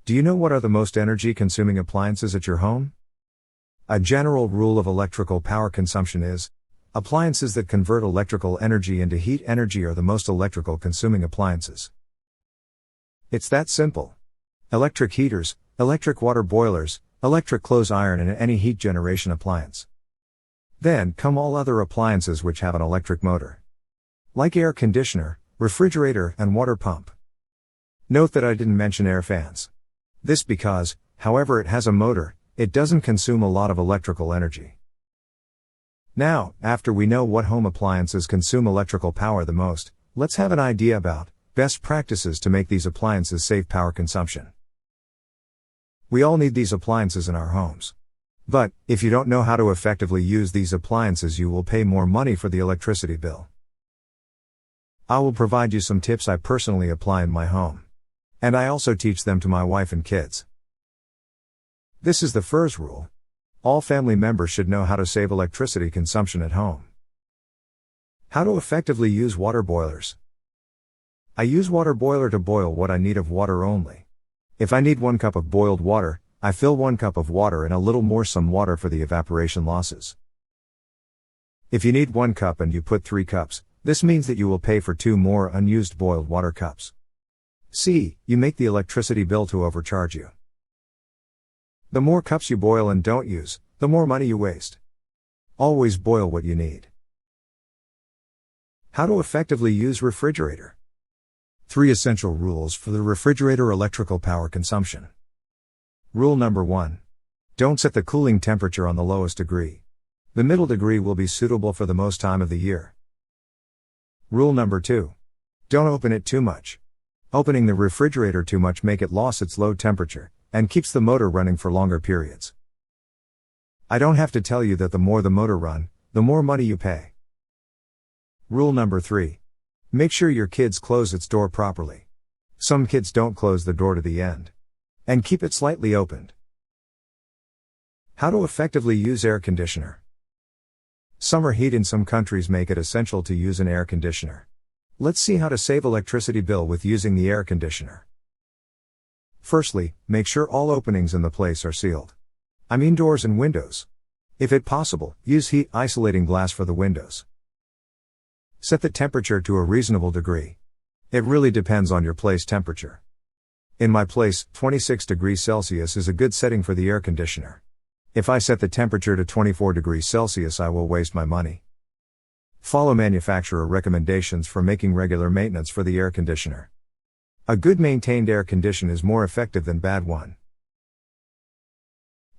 Do you know what are the most energy-consuming appliances at your home? A general rule of electrical power consumption is, appliances that convert electrical energy into heat energy are the most electrical consuming appliances. It's that simple. Electric heaters, electric water boilers, electric clothes iron and any heat generation appliance. Then come all other appliances which have an electric motor. Like air conditioner, refrigerator and water pump. Note that I didn't mention air fans. This because, however it has a motor, it doesn't consume a lot of electrical energy. Now, after we know what home appliances consume electrical power the most, let's have an idea about best practices to make these appliances save power consumption. We all need these appliances in our homes. But, if you don't know how to effectively use these appliances, you will pay more money for the electricity bill. I will provide you some tips I personally apply in my home. And I also teach them to my wife and kids. This is the first rule. All family members should know how to save electricity consumption at home. How to effectively use water boilers. I use water boiler to boil what I need of water only. If I need 1 cup of boiled water, I fill 1 cup of water and a little more some water for the evaporation losses. If you need 1 cup and you put 3 cups, this means that you will pay for 2 more unused boiled water cups. See, you make the electricity bill to overcharge you. The more cups you boil and don't use, the more money you waste. Always boil what you need. How to effectively use refrigerator. 3 essential rules for the refrigerator electrical power consumption. Rule number 1. Don't set the cooling temperature on the lowest degree. The middle degree will be suitable for the most time of the year. Rule number 2. Don't open it too much. Opening the refrigerator too much make it lose its low temperature, and keeps the motor running for longer periods. I don't have to tell you that the more the motor run, the more money you pay. Rule number 3. Make sure your kids close its door properly. Some kids don't close the door to the end. And keep it slightly opened. How to effectively use air conditioner. Summer heat in some countries make it essential to use an air conditioner. Let's see how to save electricity bill with using the air conditioner. Firstly, make sure all openings in the place are sealed. I mean doors and windows. If it possible, use heat isolating glass for the windows. Set the temperature to a reasonable degree. It really depends on your place temperature. In my place, 26 degrees Celsius is a good setting for the air conditioner. If I set the temperature to 24 degrees Celsius, I will waste my money. Follow manufacturer recommendations for making regular maintenance for the air conditioner. A good maintained air condition is more effective than bad one.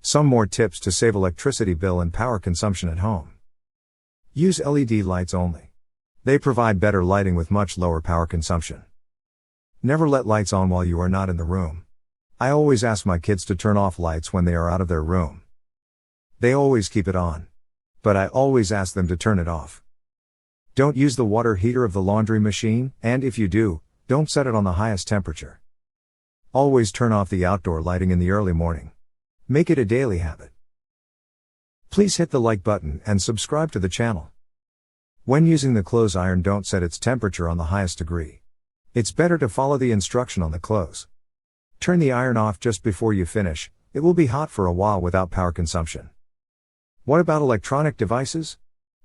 Some more tips to save electricity bill and power consumption at home. Use LED lights only. They provide better lighting with much lower power consumption. Never let lights on while you are not in the room. I always ask my kids to turn off lights when they are out of their room. They always keep it on. But I always ask them to turn it off. Don't use the water heater of the laundry machine, and if you do, don't set it on the highest temperature. Always turn off the outdoor lighting in the early morning. Make it a daily habit. Please hit the like button and subscribe to the channel. When using the clothes iron, don't set its temperature on the highest degree. It's better to follow the instruction on the clothes. Turn the iron off just before you finish. It will be hot for a while without power consumption. What about electronic devices?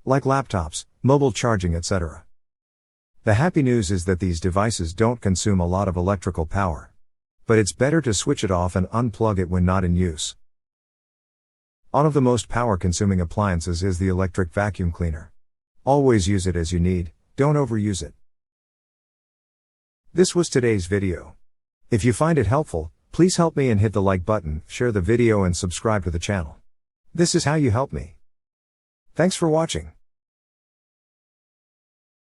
Like laptops, mobile charging, etc. The happy news is that these devices don't consume a lot of electrical power. But it's better to switch it off and unplug it when not in use. One of the most power-consuming appliances is the electric vacuum cleaner. Always use it as you need, don't overuse it. This was today's video. If you find it helpful, please help me and hit the like button, share the video and subscribe to the channel. This is how you help me. Thanks for watching.